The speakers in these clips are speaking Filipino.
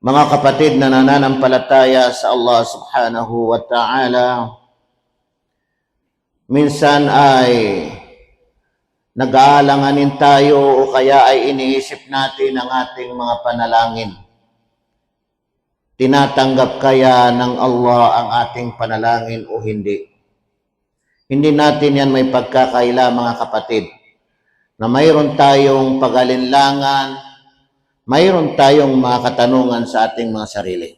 Mga kapatid na nananampalataya sa Allah subhanahu wa ta'ala, minsan ay nag-aalanganin tayo o kaya ay iniisip natin ang ating mga panalangin. Tinatanggap kaya ng Allah ang ating panalangin o hindi? Hindi natin yan may pagkakaila, mga kapatid, na mayroon tayong pag-alinlangan, mayroon tayong mga katanungan sa ating mga sarili.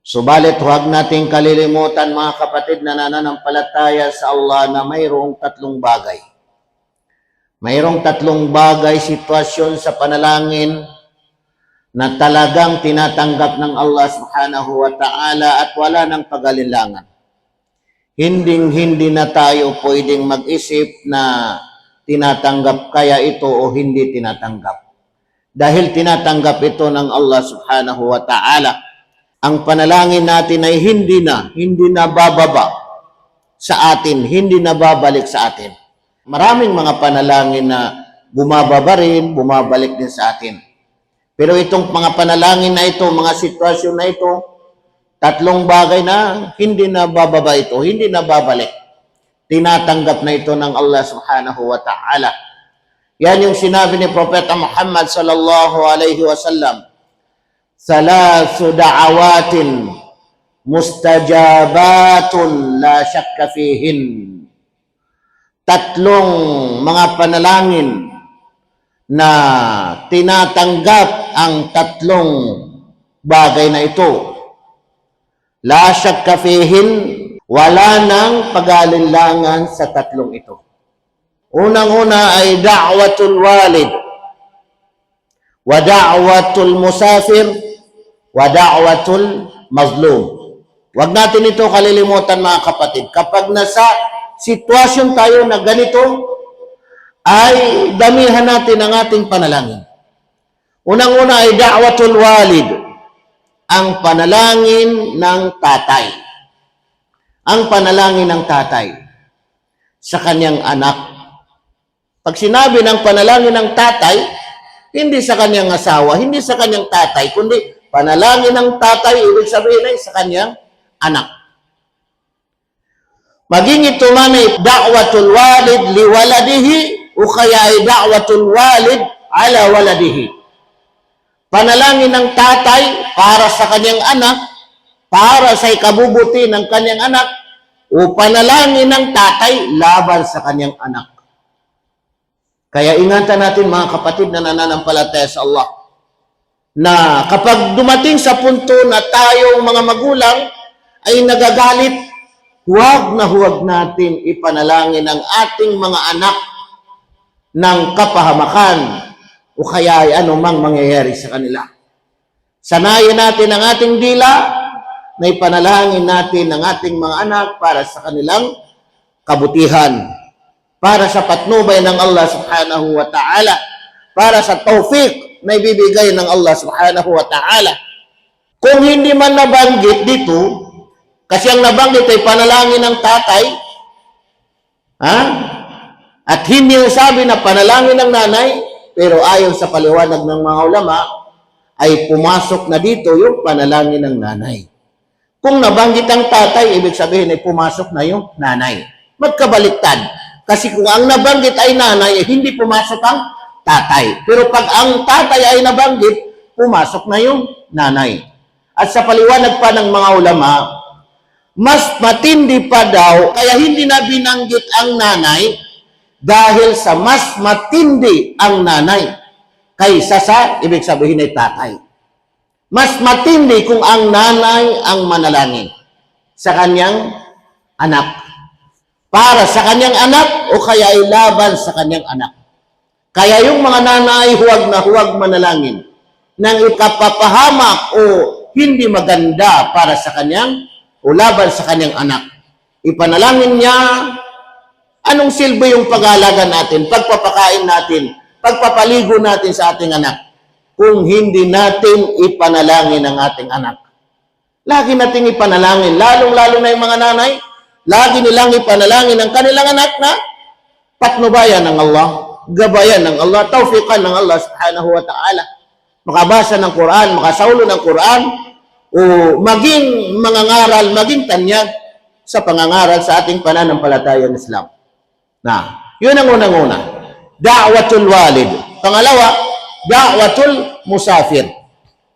Subalit huwag nating kalilimutan, mga kapatid na nananampalataya sa Allah, na mayroong tatlong bagay. Mayroong tatlong bagay, sitwasyon sa panalangin na talagang tinatanggap ng Allah subhanahu wa ta'ala at wala ng pag-alinlangan. Hindi na tayo pwedeng mag-isip na tinatanggap kaya ito o hindi tinatanggap. Dahil tinatanggap ito ng Allah subhanahu wa ta'ala. Ang panalangin natin ay hindi na bababa sa atin, hindi na babalik sa atin. Maraming mga panalangin na bumababa rin, bumabalik din sa atin. Pero itong mga panalangin na ito, mga sitwasyon na ito, tatlong bagay na hindi na bababa ito, hindi na babalik. Tinatanggap na ito ng Allah subhanahu wa ta'ala. Yan yung sinabi ni Propeta Muhammad sallallahu alaihi wasallam. Salasu da'awatin mustajabatun la syakka fihin. Tatlong mga panalangin na tinatanggap ang tatlong bagay na ito. La syakka fihin, wala nang pag-alinlangan sa tatlong ito. Unang-una ay da'watul walid, wa da'watul musafir, wa da'watul mazlum. Huwag natin ito kalilimutan, mga kapatid. Kapag nasa sitwasyon tayo na ganito, ay damihan natin ang ating panalangin. Unang-una ay da'watul walid, ang panalangin ng tatay. Ang panalangin ng tatay sa kanyang anak. Pag sinabi ng panalangin ng tatay, hindi sa kanyang asawa, hindi sa kanyang tatay, kundi panalangin ng tatay, ibig sabihin ay sa kanyang anak. Maging ito man ay da'watul walid li waladihi o kaya ay da'watul walid ala waladihi. Panalangin ng tatay para sa kanyang anak, para sa ikabubuti ng kanyang anak, o panalangin ng tatay laban sa kanyang anak. Kaya ingatan natin, mga kapatid na nananampalataya sa Allah, na kapag dumating sa punto na tayong mga magulang ay nagagalit, huwag natin ipanalangin ang ating mga anak ng kapahamakan o kaya ay anumang mangyayari sa kanila. Sanayin natin ang ating dila na ipanalangin natin ang ating mga anak para sa kanilang kabutihan, para sa patnubay ng Allah subhanahu wa ta'ala, para sa tawfiq na ibibigay ng Allah subhanahu wa ta'ala. Kung hindi man nabanggit dito, kasi ang nabanggit ay panalangin ng tatay, at hindi sabi na panalangin ng nanay, pero ayon sa paliwanag ng mga ulama, ay pumasok na dito yung panalangin ng nanay. Kung nabanggit ang tatay, ibig sabihin ay pumasok na yung nanay. Magkabaliktad. Kasi kung ang nabanggit ay nanay, hindi pumasok ang tatay. Pero pag ang tatay ay nabanggit, pumasok na yung nanay. At sa paliwanag pa ng mga ulama, mas matindi pa daw, kaya hindi na binanggit ang nanay, dahil sa mas matindi ang nanay kaysa sa, ibig sabihin ay tatay. Mas matindi kung ang nanay ang manalangin sa kanyang anak. Para sa kanyang anak o kaya ay laban sa kanyang anak. Kaya yung mga nanay huwag na huwag manalangin ng ikapapahamak o hindi maganda para sa kanyang o laban sa kanyang anak. Ipanalangin niya, anong silbi yung pag-aalaga natin, pagpapakain natin, pagpapaligo natin sa ating anak, kung hindi natin ipanalangin ang ating anak. Lagi nating ipanalangin, lalong-lalo na yung mga nanay, lagi nilang ipanalangin ang kanilang anak na patnubayan ng Allah, gabayan ng Allah, tawfiqan ng Allah subhanahu wa ta'ala. makabasa ng Quran, makasaulo ng Quran, o maging mangangaral, maging tanyag sa pangangaral sa ating pananampalatayang Islam. Yun ang unang-una. Da'watul walid. Pangalawa, da'watul musafir.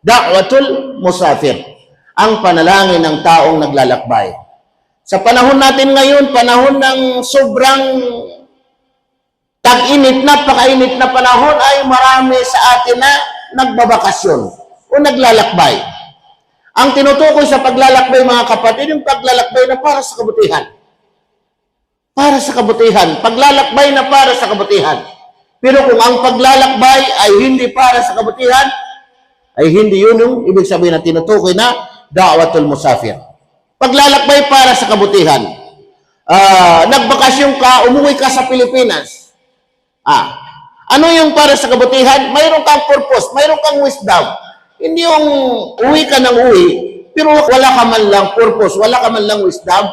Da'watul musafir. Ang panalangin ng taong naglalakbay. Sa panahon natin ngayon, panahon ng sobrang tag-init, napakainit na panahon, ay marami sa atin na nagbabakasyon o naglalakbay. Ang tinutukoy sa paglalakbay, mga kapatid, yung paglalakbay na para sa kabutihan. Para sa kabutihan. Paglalakbay na para sa kabutihan. Pero kung ang paglalakbay ay hindi para sa kabutihan, ay hindi yun yung ibig sabihin na tinutukoy na da'watul musafir. Paglalakbay para sa kabutihan. Nagbakasyon ka, umuwi ka sa Pilipinas. Ano yung para sa kabutihan? Mayroon kang purpose, mayroon kang wisdom. Hindi yung uwi ka ng uwi, pero wala ka man lang purpose, wala ka man lang wisdom.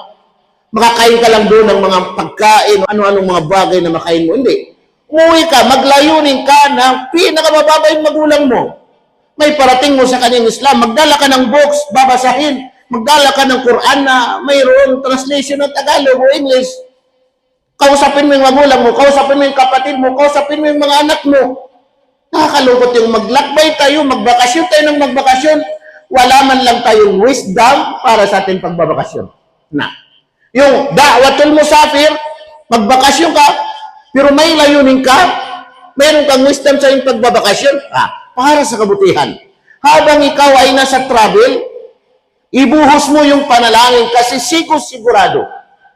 Makakain ka lang doon ng mga pagkain, ano-anong mga bagay na makain mo. Hindi. Umuwi ka, maglayunin ka ng pinakamababa yung magulang mo. May parating mo sa kanyang Islam, magdala ka ng books, babasahin. Magdala ka ng Quran na mayroon translation ng Tagalog o English. Kausapin mo yung magulang mo, kausapin mo yung kapatid mo, kausapin mo yung mga anak mo. Nakakalungkot yung maglakbay tayo, magbakasyon tayo ng magbakasyon. Wala man lang tayong wisdom para sa ating pagbabakasyon. Yung da'watul musafir, magbakasyon ka, pero may layunin ka, mayroon kang wisdom sa iyong pagbabakasyon, para sa kabutihan. Habang ikaw ay nasa travel, ibuhos mo yung panalangin kasi sigurado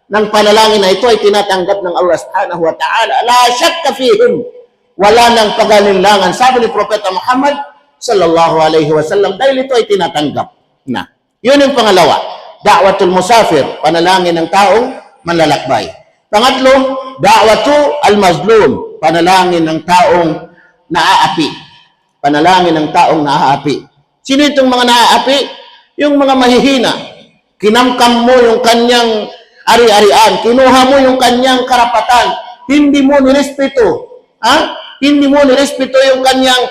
ng panalangin na ito ay tinatanggap ng Allah subhanahu wa ta'ala. La syakka fihim. Wala nang pag-alinlangan. Sabi ni Propeta Muhammad sallallahu alaihi wasallam, dahil ito ay tinatanggap na. Yun yung pangalawa. Da'watul musafir, panalangin ng taong manlalakbay. Pangatlo, da'watu al-mazlum, panalangin ng taong naaapi. Panalangin ng taong naaapi. Sino itong mga naaapi? Yung mga mahihina. Kinamkam mo yung kanyang ari-arian. Kinuha mo yung kanyang karapatan. Hindi mo nirespeto. Hindi mo nirespeto yung kanyang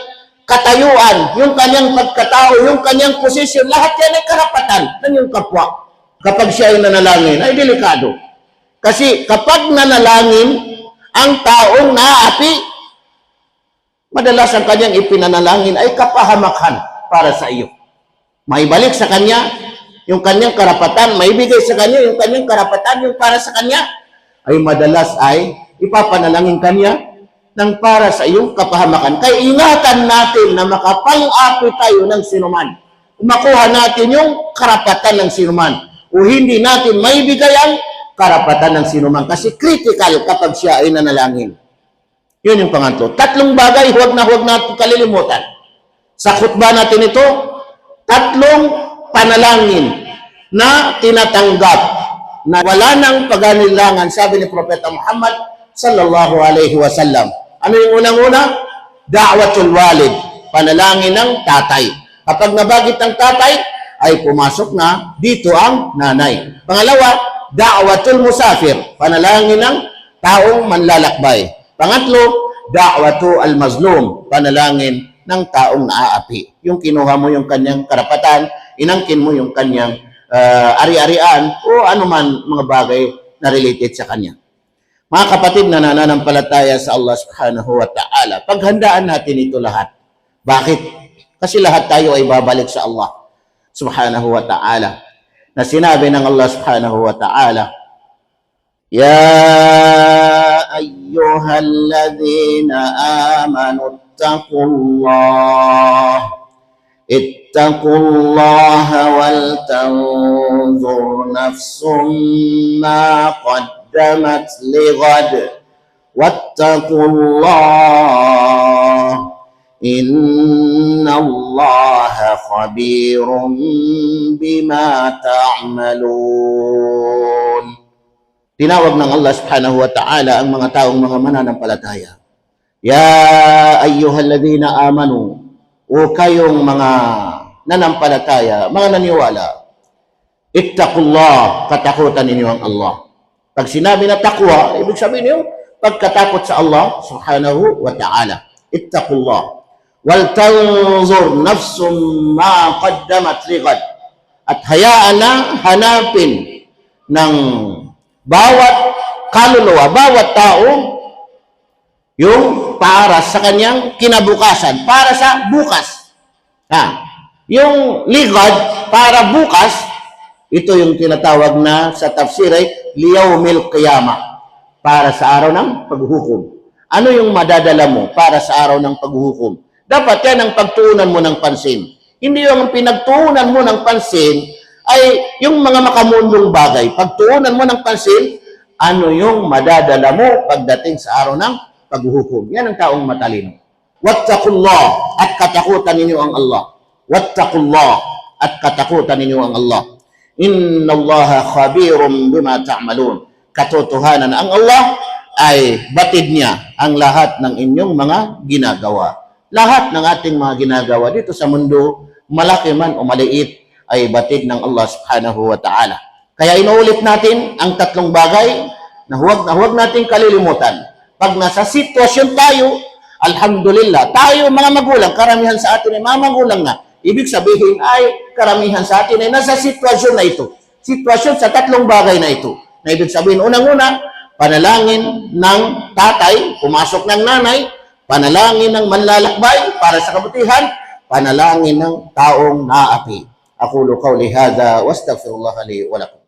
katayuan, yung kanyang pagkatao, yung kanyang posisyon. Lahat yan ay karapatan ng yung kapwa. Kapag siya ay nanalangin, ay delikado. Kasi kapag nanalangin ang taong naaapi, madalas ang kanyang ipinanalangin ay kapahamakan para sa iyo. Maibalik sa kanya yung kanyang karapatan, maibigay sa kanya yung kanyang karapatan, yung para sa kanya, ay madalas ay ipapanalangin kanya ng para sa iyong kapahamakan. Kaya ingatan natin na makapang-api tayo ng sinuman. Makuha natin yung karapatan ng sinuman. O hindi natin maibigay ang karapatan ng sinuman. Kasi critical kapag siya ay nanalangin. Yun yung pangatlo. Tatlong bagay, huwag natin kalilimutan. Sa khutbah natin ito, tatlong panalangin na tinatanggap na wala nang pag-anilangan, sabi ni Propeta Muhammad sallallahu alaihi wasallam. Ano yung unang-una? Da'watul walid, panalangin ng tatay. Kapag nabagit ang tatay, ay pumasok na dito ang nanay. Pangalawa, da'watul musafir, panalangin ng taong manlalakbay. Pangatlo, da'watu al-mazlum, panalangin ng taong naaapi. Yung kinuha mo yung kanyang karapatan, inangkin mo yung kanyang ari-arian o anuman mga bagay na related sa kanya. Mga kapatid na nananampalataya sa Allah subhanahu wa ta'ala, paghandaan natin ito lahat. Bakit? Kasi lahat tayo ay babalik sa Allah subhanahu wa ta'ala. Na sinabi ng Allah subhanahu wa ta'ala, Ya ayyuhalladhina amanu ittaqullaha wal tanzur nafsum ma qaddamat lighad wattaqullah innallaha khabirum bima ta'malun. Tinawag ng Allah subhanahu wa ta'ala ang mga taong mga mananampalataya. Ya ayyuhalladhina amanu, o kayong mga nanampalataya, mga naniwala, ittaqullah, katakutan ninyo ang Allah. Pag sinabi na taqwa, ibig sabihin yung pagkatakot sa Allah subhanahu wa ta'ala. Ittaqullah. wal tanzur nafsum ma qaddamat lighad. At hayaan na hanapin ng bawat kaluluwa, bawat tao, yung para sa kanyang kinabukasan, para sa bukas. Yung ligad para bukas, ito yung tinatawag na sa tafsir ay liyawmil qiyamah, para sa araw ng paghuhukom. Ano yung madadala mo para sa araw ng paghuhukom? Dapat yan ang pagtuunan mo ng pansin. Hindi yung pinagtuunan mo ng pansin ay yung mga makamundong bagay. Pagtuunan mo ng pansin, ano yung madadala mo pagdating sa araw ng paghuhukom. Yan ang taong matalino. Wattaqullah, at katakutan ninyo ang Allah. Wattaqullah, at katakutan ninyo ang Allah. Inna Allaha khabirum bima ta'malun. Katotohanan, ang Allah ay batid niya ang lahat ng inyong mga ginagawa. Lahat ng ating mga ginagawa dito sa mundo, malaki man o maliit, ay batid ng Allah subhanahu wa ta'ala. Kaya inuulit natin ang tatlong bagay na huwag natin kalilimutan. Pag nasa sitwasyon tayo, alhamdulillah, tayo mga magulang, karamihan sa atin ay mga magulang na. Ibig sabihin ay karamihan sa atin ay nasa sitwasyon na ito. Sitwasyon sa tatlong bagay na ito. Na ibig sabihin, unang-una, panalangin ng tatay, pumasok ng nanay, panalangin ng manlalakbay para sa kabutihan, panalangin ng taong naapi. Aqulu qawli hadha wastaghfirullah li wa lakum.